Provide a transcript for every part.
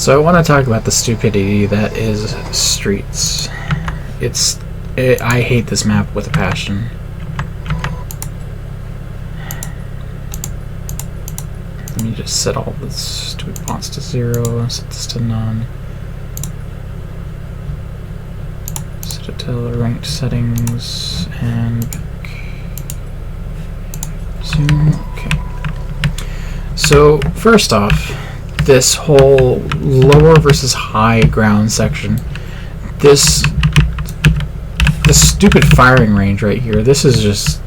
So I want to talk about the stupidity that is streets. I hate this map with a passion. Let me just set all the stupid fonts to 0, set this to none. Set it to ranked settings and zoom. Okay. So first off, this whole lower versus high ground section, this stupid firing range right here, this is just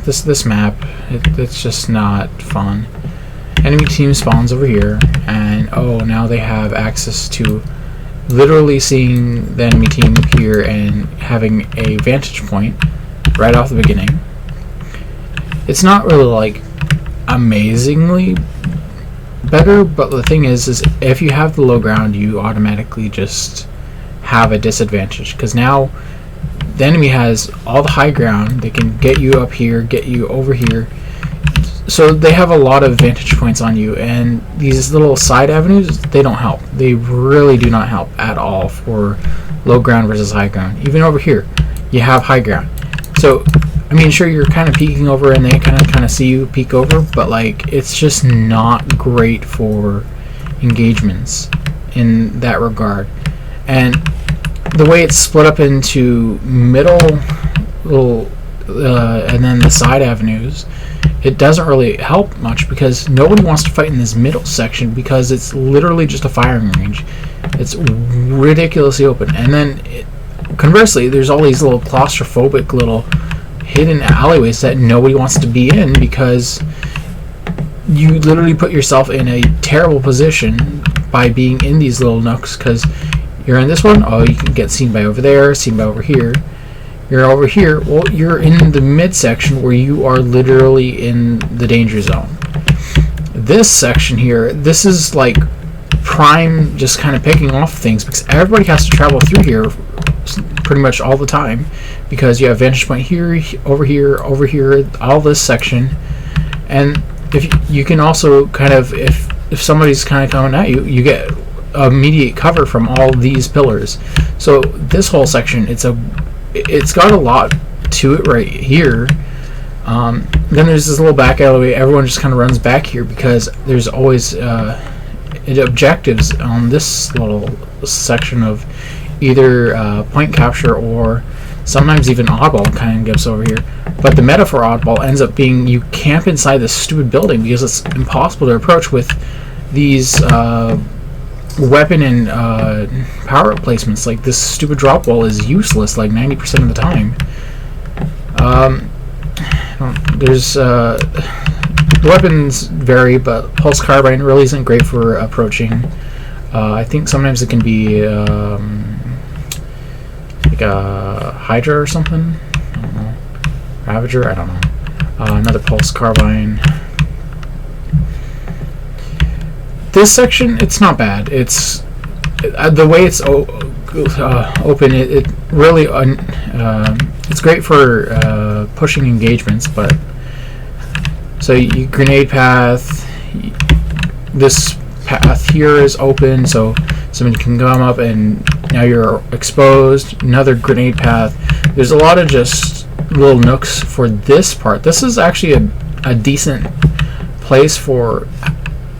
this map, it's just not fun. Enemy team spawns over here, and oh, now they have access to literally seeing the enemy team here and having a vantage point right off the beginning. It's not really like amazingly better, but the thing is if you have the low ground, you automatically just have a disadvantage, because now the enemy has all the high ground. They can get you up here, get you over here, so they have a lot of vantage points on you, and these little side avenues, they don't help. They really do not help at all for low ground versus high ground. Even over here you have high ground, so I mean, sure, you're kind of peeking over and they kind of see you peek over, but like, it's just not great for engagements in that regard. And the way it's split up into middle little and then the side avenues, it doesn't really help much, because nobody wants to fight in this middle section because it's literally just a firing range. It's ridiculously open. And then conversely, there's all these little claustrophobic little hidden alleyways that nobody wants to be in, because you literally put yourself in a terrible position by being in these little nooks, because you're in this one, oh, you can get seen by over there, seen by over here. You're over here, well, you're in the midsection where you are literally in the danger zone. This section here, this is like prime, just kind of picking off things, because everybody has to travel through here pretty much all the time, because you have vantage point here, over here, all this section. And if you can also kind of, if somebody's kind of coming at you, you get immediate cover from all these pillars. So this whole section, it's got a lot to it right here. Then there's this little back alleyway. Everyone just kind of runs back here because there's always objectives on this little section of either point capture, or sometimes even oddball kind of gets over here. But the meta for oddball ends up being you camp inside this stupid building because it's impossible to approach with these weapon and power up placements. Like, this stupid drop wall is useless like 90% of the time. There's weapons vary, but pulse carbine really isn't great for approaching. I think sometimes it can be like a Hydra or something. I don't know. Ravager, I don't know. Another pulse carbine. This section, it's not bad. It's the way it's open. It really it's great for pushing engagements. But so you grenade path. This path here is open, so somebody can come up and now you're exposed. Another grenade path. There's a lot of just little nooks for this part. This is actually a decent place for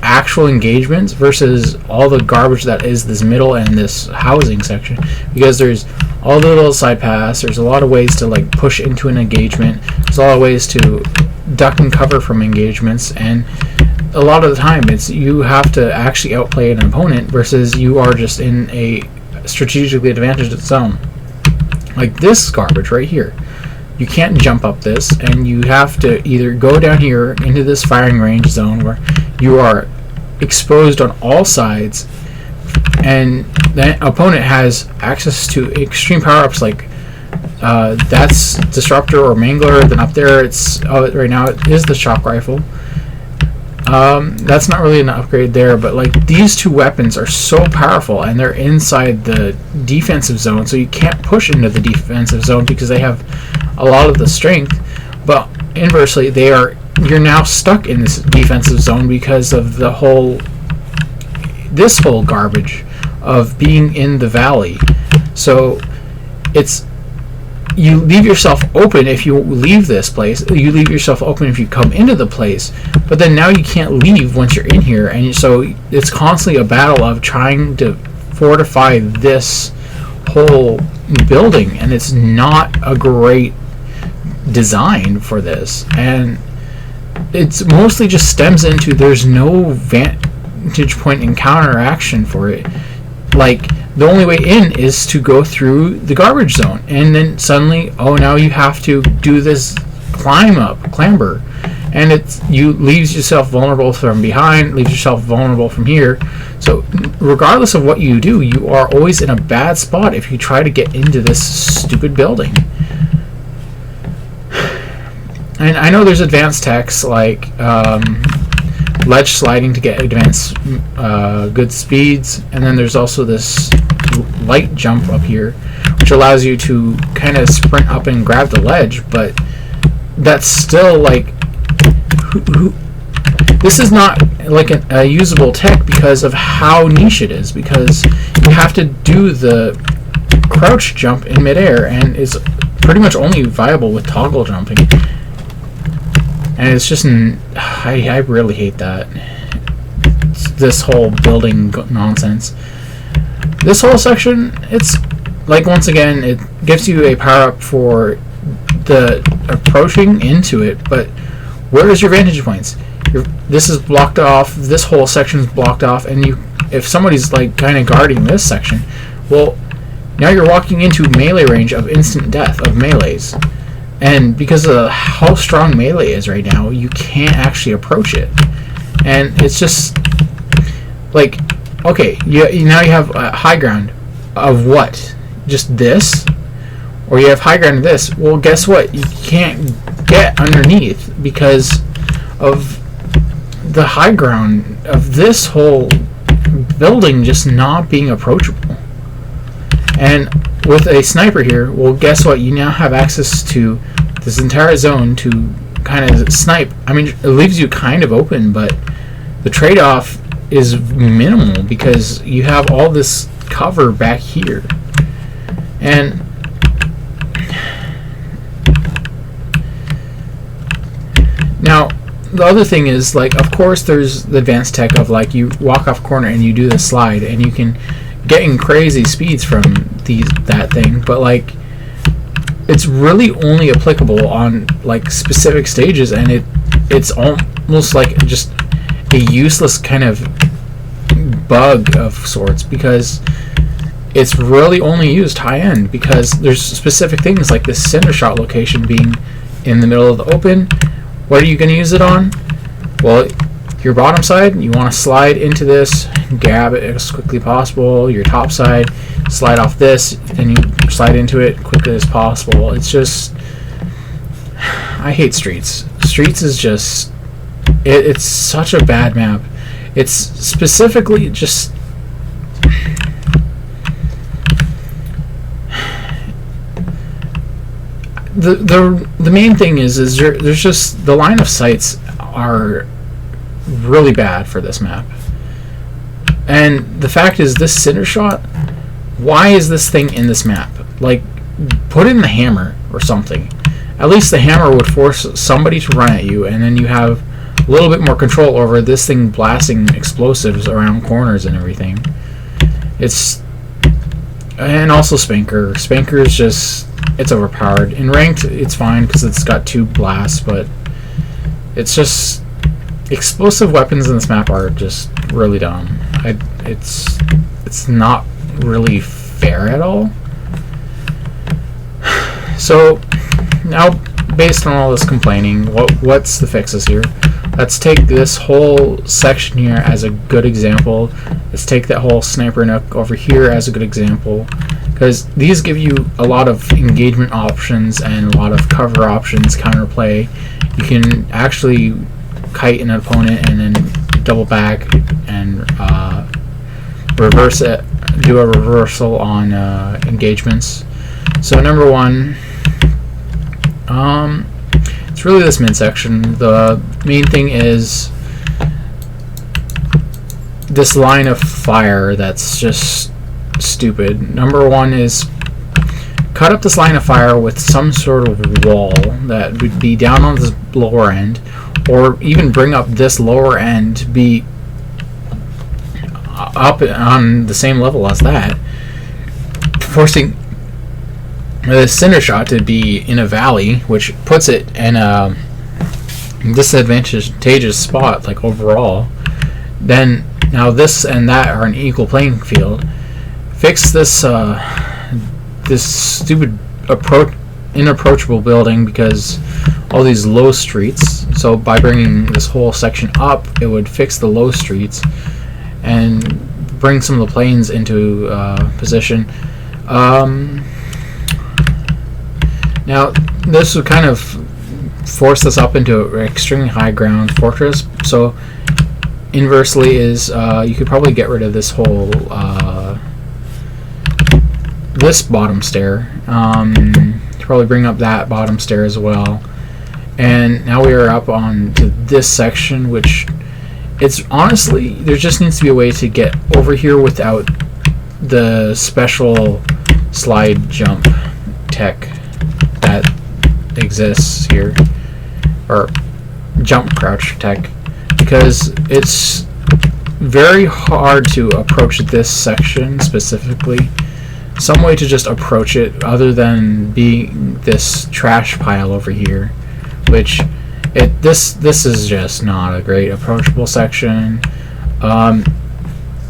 actual engagements versus all the garbage that is this middle and this housing section, because there's all the little side paths. There's a lot of ways to like push into an engagement. There's a lot of ways to duck and cover from engagements, and a lot of the time it's you have to actually outplay an opponent versus you are just in a strategically advantaged zone. Like this garbage right here, you can't jump up this, and you have to either go down here into this firing range zone where you are exposed on all sides, and the opponent has access to extreme power-ups like that's Disruptor or Mangler. Then up there, it's right now it is the Shock Rifle. That's not really an upgrade there, but like these two weapons are so powerful, and they're inside the defensive zone, so you can't push into the defensive zone because they have a lot of the strength. But inversely, you're now stuck in this defensive zone because of the whole this whole garbage of being in the valley. So it's, you leave yourself open if you leave this place, you leave yourself open if you come into the place, but then now you can't leave once you're in here, and so it's constantly a battle of trying to fortify this whole building, and it's not a great design for this, and it's mostly just stems into there's no vantage point and counteraction for it. Like, the only way in is to go through the garbage zone, and then suddenly, oh, now you have to do this clamber, and you leaves yourself vulnerable from behind, leaves yourself vulnerable from here. So regardless of what you do, you are always in a bad spot if you try to get into this stupid building. And I know there's advanced techs like ledge sliding to get advanced good speeds, and then there's also this light jump up here which allows you to kind of sprint up and grab the ledge, but that's still like this is not like a usable tech because of how niche it is, because you have to do the crouch jump in midair, and it's pretty much only viable with toggle jumping. And it's just, I really hate that. This whole building nonsense. This whole section, it's like, once again, it gives you a power up for the approaching into it, but where is your vantage points? This is blocked off. This whole section is blocked off, and if somebody's like kind of guarding this section, well, now you're walking into melee range of instant death of melees. And because of how strong melee is right now, you can't actually approach it. And it's just like, okay, now you have high ground of what? Just this? Or you have high ground of this? Well, guess what? You can't get underneath because of the high ground of this whole building just not being approachable. And with a sniper here, well, guess what? You now have access to this entire zone to kind of snipe. I mean, it leaves you kind of open, but the trade-off is minimal because you have all this cover back here. And now the other thing is, like, of course there's the advanced tech of like you walk off corner and you do the slide and you can get in crazy speeds from that thing, but like it's really only applicable on like specific stages, and it's almost like just a useless kind of bug of sorts because it's really only used high end, because there's specific things like this Cinder Shot location being in the middle of the open. What are you going to use it on? Well, your bottom side, you want to slide into this, grab it as quickly as possible. Your top side, slide off this, then you slide into it quickly as possible. It's just, I hate Streets. Streets is just, it's such a bad map. It's specifically just, the main thing is there's just, the line of sights are really bad for this map. And the fact is, this Cinder Shot, why is this thing in this map? Like, put in the hammer or something. At least the hammer would force somebody to run at you, and then you have a little bit more control over this thing blasting explosives around corners and everything. And also Spanker. Spanker is just, it's overpowered. In Ranked, it's fine because it's got 2 blasts, but it's just, explosive weapons in this map are just really dumb. It's not really fair at all. So now, based on all this complaining, what's the fixes here? Let's take this whole section here as a good example. Let's take that whole sniper nook over here as a good example, because these give you a lot of engagement options and a lot of cover options, counterplay. You can actually kite an opponent and then double back and reverse it, do a reversal on engagements. So number one, it's really this midsection. The main thing is this line of fire that's just stupid. Number one is cut up this line of fire with some sort of wall that would be down on this lower end, or even bring up this lower end to be up on the same level as that, forcing the Cinder Shot to be in a valley, which puts it in a disadvantageous spot, like overall. Then now this and that are an equal playing field. Fix this this stupid inapproachable building because all these low streets. So by bringing this whole section up, it would fix the low streets and bring some of the planes into position. Now this would kind of force us up into an extremely high ground fortress. So inversely is you could probably get rid of this whole this bottom stair. Probably bring up that bottom stair as well. And now we are up on to this section, which it's honestly, there just needs to be a way to get over here without the special slide jump tech that exists here, or jump crouch tech, because it's very hard to approach this section specifically. Some way to just approach it other than being this trash pile over here, which this is just not a great approachable section.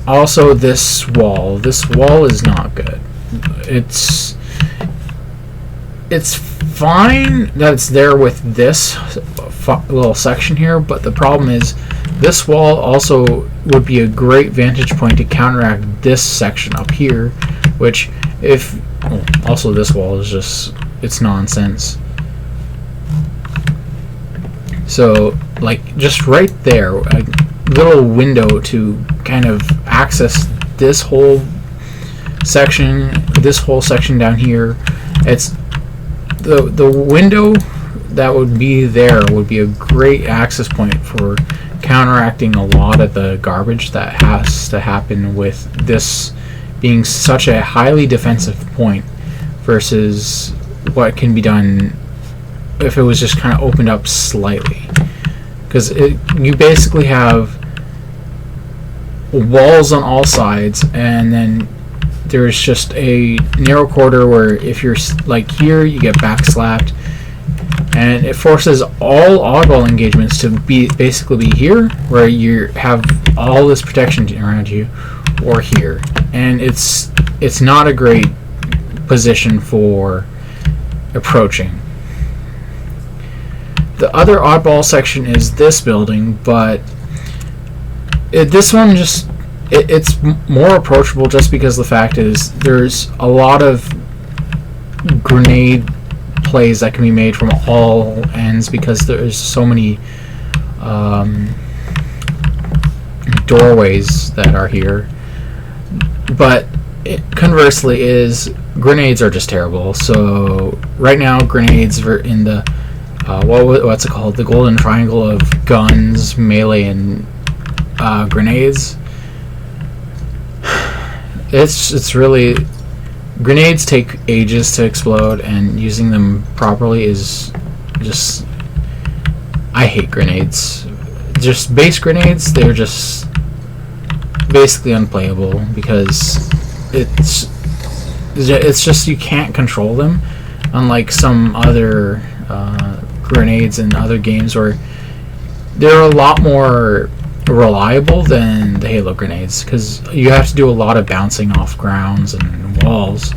Also, this wall is not good. It's fine that it's there with this little section here, but the problem is this wall also would be a great vantage point to counteract this section up here, which also this wall is just, it's nonsense. So like just right there, a little window to kind of access this whole section down here. It's the window that would be there would be a great access point for counteracting a lot of the garbage that has to happen with this being such a highly defensive point versus what can be done if it was just kind of opened up slightly. Because you basically have walls on all sides, and then there's just a narrow corridor where if you're like here, you get backslapped, and it forces all oddball engagements to basically be here, where you have all this protection around you, or here, and it's not a great position for approaching. The other oddball section is this building, but this one it's more approachable just because the fact is there's a lot of grenade plays that can be made from all ends because there's so many doorways that are here. But conversely is grenades are just terrible. So right now grenades are in the what's it called? The golden triangle of guns, melee, and grenades. It's really, grenades take ages to explode, and using them properly is just, I hate grenades. Just base grenades, they're just basically unplayable because it's just you can't control them, unlike some other grenades in other games where they're a lot more reliable than the Halo grenades, because you have to do a lot of bouncing off grounds and walls,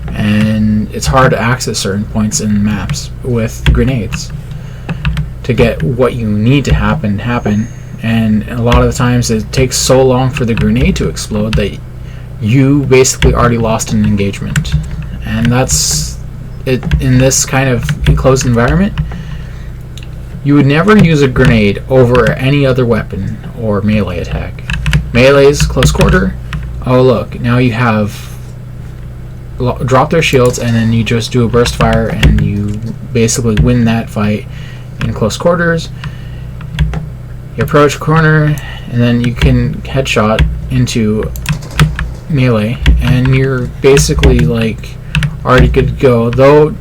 and it's hard to access certain points in maps with grenades to get what you need to happen, and a lot of the times it takes so long for the grenade to explode that you basically already lost an engagement. And that's it. In this kind of enclosed environment, you would never use a grenade over any other weapon or melee attack. Melee's close quarter. Oh look, now you have drop their shields, and then you just do a burst fire, and you basically win that fight in close quarters. You approach corner, and then you can headshot into melee, and you're basically like already good to go. Though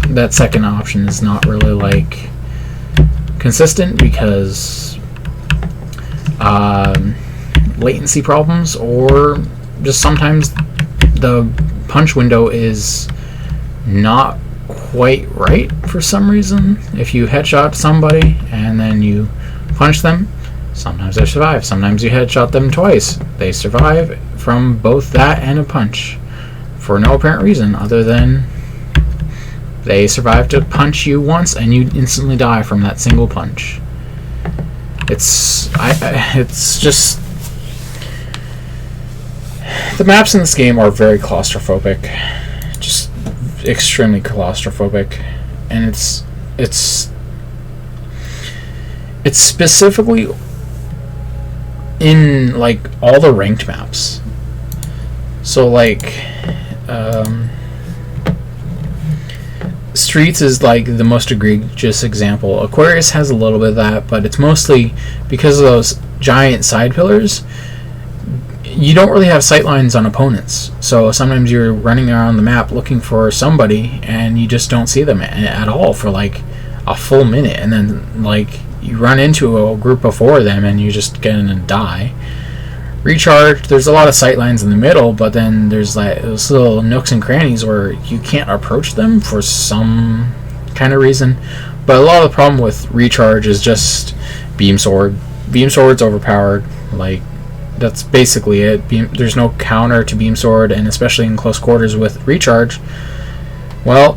that second option is not really like consistent because latency problems, or just sometimes the punch window is not quite right for some reason. If you headshot somebody and then you punch them, sometimes they survive. Sometimes you headshot them twice, they survive from both that and a punch for no apparent reason other than they survive to punch you once and you instantly die from that single punch. It's just, the maps in this game are very claustrophobic, just extremely claustrophobic, and it's specifically in like all the ranked maps. So like Streets is like the most egregious example. Aquarius has a little bit of that, but it's mostly because of those giant side pillars. You don't really have sightlines on opponents, so sometimes you're running around the map looking for somebody and you just don't see them at all for like a full minute, and then like you run into a group of 4 of them and you just gonna die. Recharge, there's a lot of sightlines in the middle, but then there's like those little nooks and crannies where you can't approach them for some kind of reason. But a lot of the problem with Recharge is just Beam Sword. Beam Sword's overpowered. Like, that's basically it. There's no counter to Beam Sword, and especially in close quarters with Recharge, well,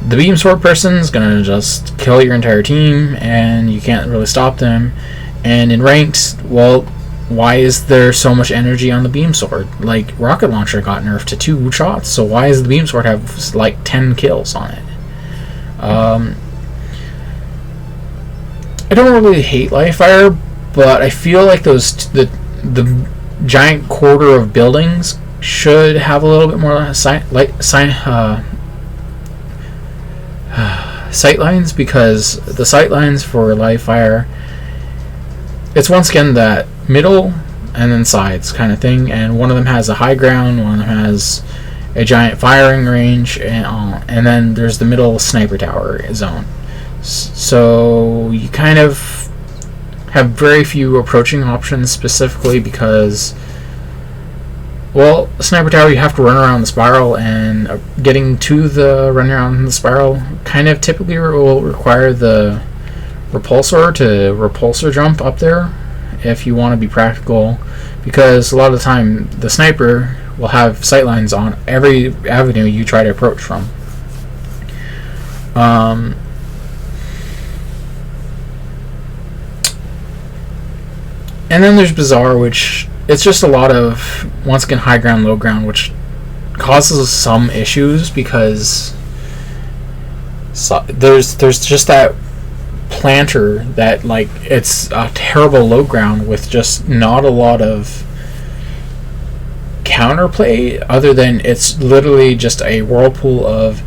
the Beam Sword person's gonna just kill your entire team and you can't really stop them. And in ranked, well, why is there so much energy on the Beam Sword? Like, Rocket Launcher got nerfed to 2 shots, so why does the Beam Sword have like 10 kills on it? I don't really hate Live Fire, but I feel like the giant quarter of buildings should have a little bit more sightlines, because the sightlines for Live Fire, it's once again that middle and then sides kind of thing, and one of them has a high ground, one of them has a giant firing range, and then there's the middle sniper tower zone. So you kind of have very few approaching options, specifically because, well, sniper tower, you have to run around the spiral, and getting to the run around the spiral kind of typically will require the repulsor to repulsor jump up there if you want to be practical, because a lot of the time the sniper will have sightlines on every avenue you try to approach from. And then there's Bazaar, which it's just a lot of, once again, high ground, low ground, which causes some issues because there's just that planter that, like, it's a terrible low ground with just not a lot of counterplay other than it's literally just a whirlpool of,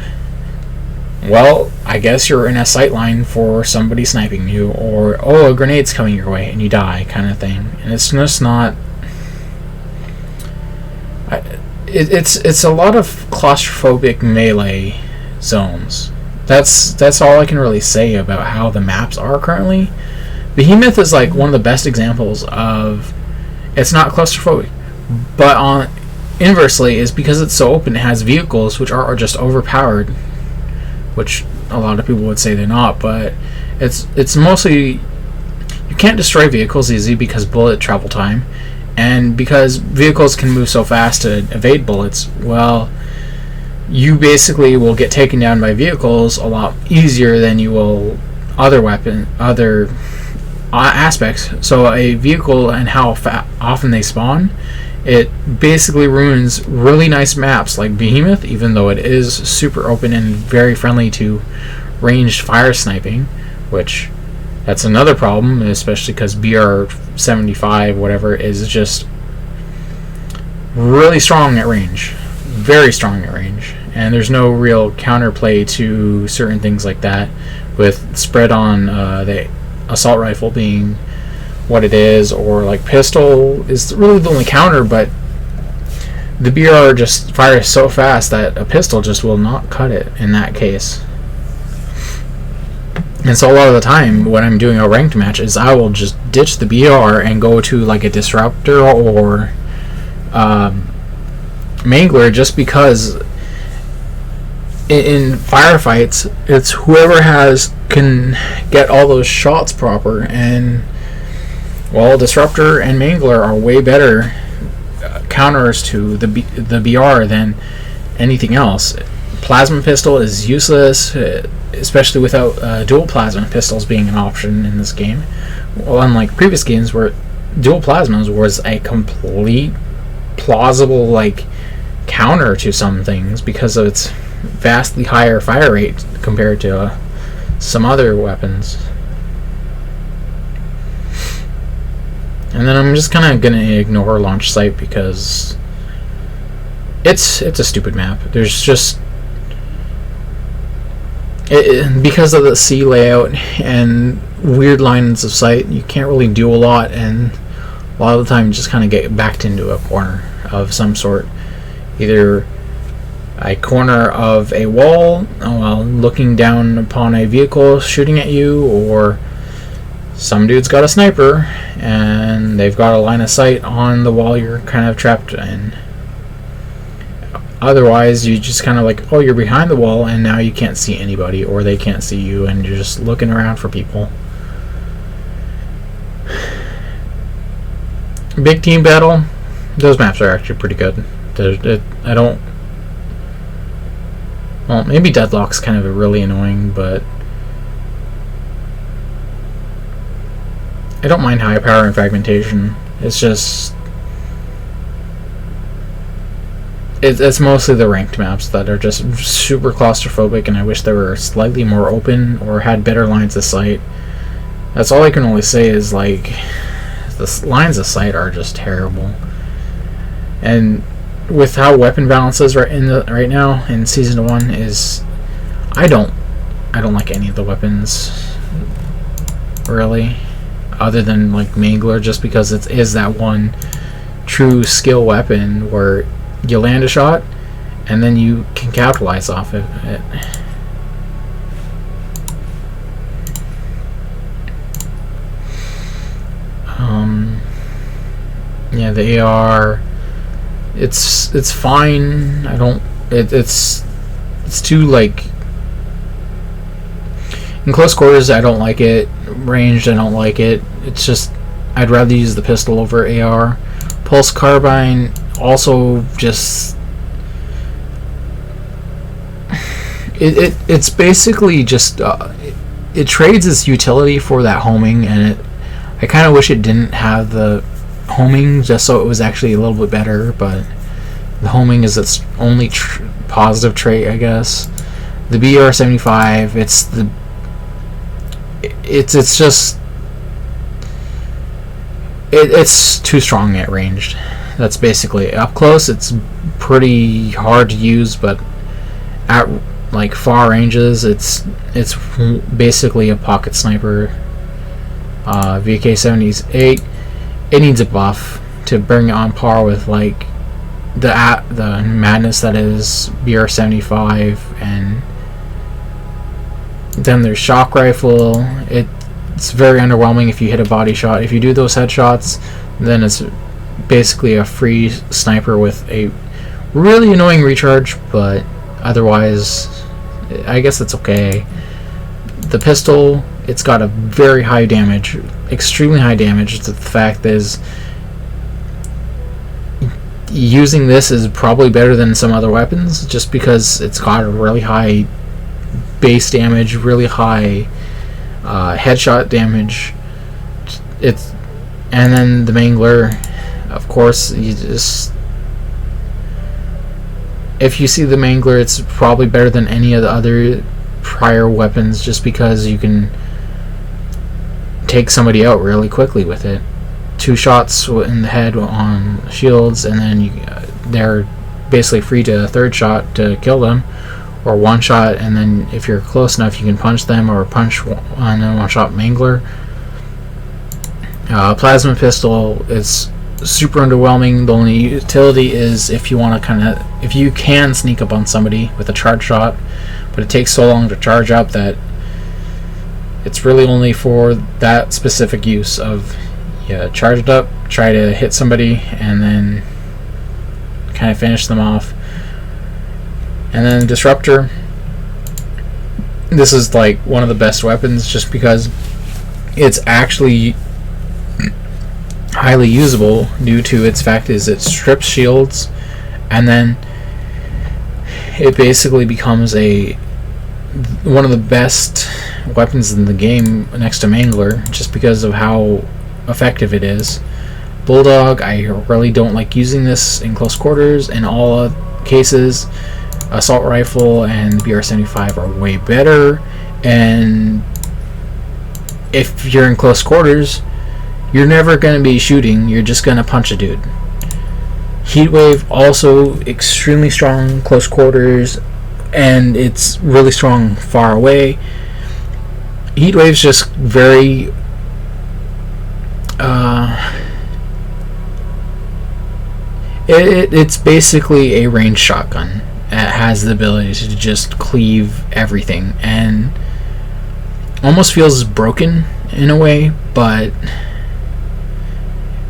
well, I guess you're in a sight line for somebody sniping you, or, oh, a grenade's coming your way and you die, kind of thing. And it's just not, it's a lot of claustrophobic melee zones. That's all I can really say about how the maps are currently. Behemoth is like one of the best examples of, it's not claustrophobic, but inversely is because it's so open, it has vehicles which are just overpowered, which a lot of people would say they're not, but it's mostly, you can't destroy vehicles easy because bullet travel time, and because vehicles can move so fast to evade bullets, well, you basically will get taken down by vehicles a lot easier than you will other aspects. So a vehicle and how often they spawn, it basically ruins really nice maps like Behemoth, even though it is super open and very friendly to ranged fire sniping, which that's another problem, especially because BR-75 whatever is just really strong at range, very strong at range, and there's no real counterplay to certain things like that, with spread on the assault rifle being what it is, or like pistol is really the only counter, but the BR just fires so fast that a pistol just will not cut it in that case. And so a lot of the time when I'm doing a ranked match is I will just ditch the BR and go to like a disruptor or mangler, just because in firefights it's whoever can get all those shots proper, and well, disruptor and mangler are way better counters to the BR than anything else. Plasma pistol is useless, especially without dual plasma pistols being an option in this game. Well, unlike previous games where dual plasmas was a complete plausible like counter to some things because of its vastly higher fire rate compared to some other weapons. And then I'm just kind of gonna ignore launch site because it's a stupid map. There's just because of the C layout and weird lines of sight, you can't really do a lot, and a lot of the time you just kind of get backed into a corner of some sort. Either a corner of a wall while looking down upon a vehicle shooting at you, or some dude's got a sniper and they've got a line of sight on the wall you're kind of trapped in. Otherwise, you just kind of like, oh, you're behind the wall and now you can't see anybody, or they can't see you, and you're just looking around for people. Big team battle, those maps are actually pretty good. Well, maybe Deadlock's kind of really annoying, but I don't mind high power and fragmentation. It's just it's mostly the ranked maps that are just super claustrophobic, and I wish they were slightly more open or had better lines of sight. That's all I can really say is like the lines of sight are just terrible. And with how weapon balance is right now in season 1 is I don't like any of the weapons really, other than like Mangler, just because it is that one true skill weapon where you land a shot and then you can capitalize off of it. Yeah, the AR, it's fine. It's too like in close quarters. I don't like it. Ranged, I don't like it. It's just I'd rather use the pistol over AR. Pulse carbine also just it's basically just it trades its utility for that homing, and I kind of wish it didn't have the homing, just so it was actually a little bit better, but the homing is its only positive trait, I guess. The BR-75, it's too strong at ranged. That's basically it. Up close it's pretty hard to use, but at like far ranges it's basically a pocket sniper. VK-78, it needs a buff to bring it on par with like the madness that is BR-75. And then there's shock rifle. It's very underwhelming if you hit a body shot. If you do those headshots, then it's basically a free sniper with a really annoying recharge, but otherwise I guess it's okay. The pistol, it's got a very high damage, extremely high damage. The fact is, using this is probably better than some other weapons, just because it's got a really high base damage, really high headshot damage. And then the Mangler, of course, if you see the Mangler, it's probably better than any of the other prior weapons, just because you can take somebody out really quickly with it. 2 shots in the head on shields, and then they're basically free to a 3rd shot to kill them, or 1 shot, and then if you're close enough you can punch them, or punch on a 1-shot Mangler. Plasma pistol is super underwhelming. The only utility is if you want to if you can sneak up on somebody with a charge shot, but it takes so long to charge up that it's really only for that specific use of charge it up, try to hit somebody, and then kind of finish them off. And then Disruptor, this is like one of the best weapons just because it's actually highly usable due to its fact is it strips shields, and then it basically becomes one of the best weapons in the game next to Mangler just because of how effective it is. Bulldog, I really don't like using this in close quarters. In all cases, Assault Rifle and BR-75 are way better, and if you're in close quarters, you're never going to be shooting, you're just going to punch a dude. Heatwave, also extremely strong close quarters, and it's really strong far away. Heatwave's just very it's basically a ranged shotgun. It has the ability to just cleave everything and almost feels broken in a way, but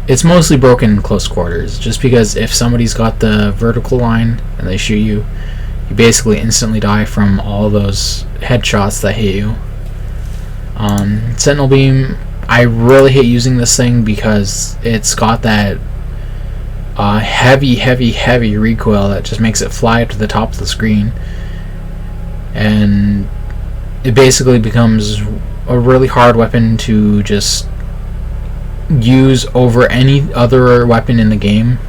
it's mostly broken in close quarters just because if somebody's got the vertical line and they shoot you, you basically instantly die from all those headshots that hit you. Sentinel Beam, I really hate using this thing because it's got that heavy recoil that just makes it fly up to the top of the screen, and it basically becomes a really hard weapon to just use over any other weapon in the game.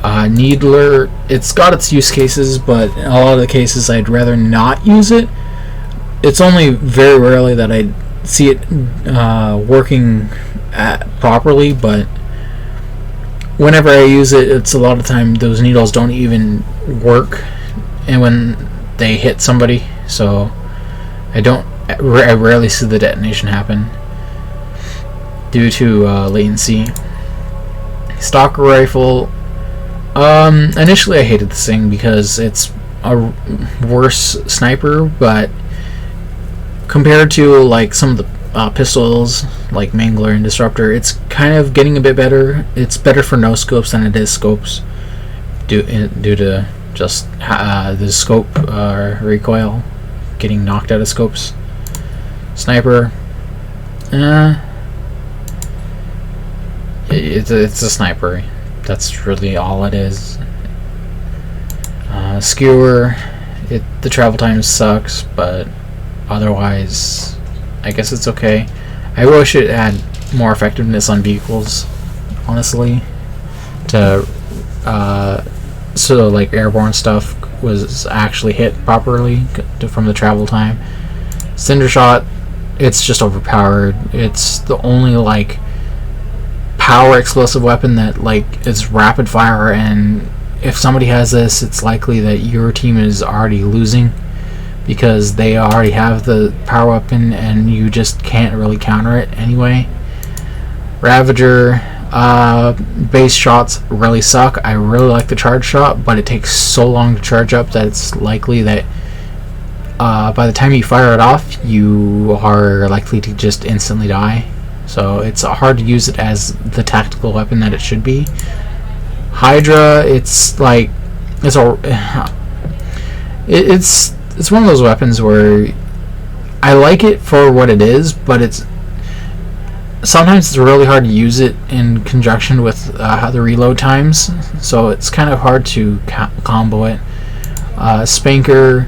Needler, it's got its use cases, but in a lot of the cases I'd rather not use it. It's only very rarely that I see it working properly, but whenever I use it, it's a lot of time those needles don't even work and when they hit somebody, so I rarely see the detonation happen due to latency. Stalker Rifle, initially I hated this thing because it's a worse sniper, but compared to like some of the pistols like Mangler and Disruptor, it's kind of getting a bit better. It's better for no scopes than it is scopes due to just the scope recoil getting knocked out of scopes. Sniper, it's a sniper. That's really all it is. Skewer, the travel time sucks, but otherwise I guess it's okay. I wish it had more effectiveness on vehicles, honestly, to so like airborne stuff was actually hit properly from the travel time. Cinder Shot, it's just overpowered. It's the only like power explosive weapon that like is rapid fire, and if somebody has this, it's likely that your team is already losing because they already have the power weapon and you just can't really counter it anyway. Ravager, base shots really suck. I really like the charge shot, but it takes so long to charge up that it's likely that by the time you fire it off, you are likely to just instantly die. So it's hard to use it as the tactical weapon that it should be. Hydra, it's like it's one of those weapons where I like it for what it is, but sometimes it's really hard to use it in conjunction with the reload times, so it's kind of hard to combo it. Spanker,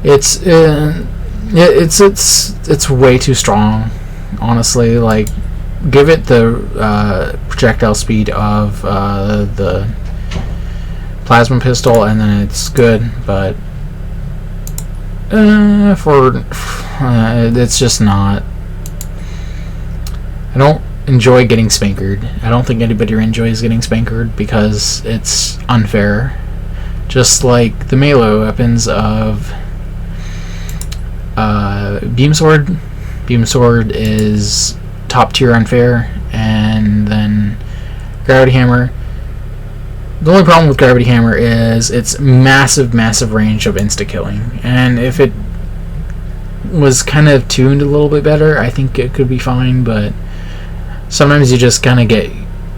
it's way too strong, honestly. Like, give it the projectile speed of the plasma pistol and then it's good, but it's just not. I don't enjoy getting spankered. I don't think anybody enjoys getting spankered because it's unfair. Just like the melee weapons of Beam Sword. Beam Sword is top tier unfair. And then Gravity Hammer. The only problem with Gravity Hammer is its massive range of insta-killing. And if it was kind of tuned a little bit better, I think it could be fine, but sometimes you just kind of get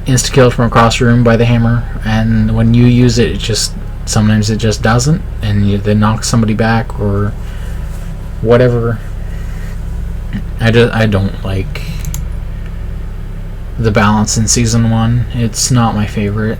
insta-killed from across the room by the hammer, and when you use it, sometimes it just doesn't, and you then knock somebody back or whatever. I don't like the balance in Season 1. It's not my favorite.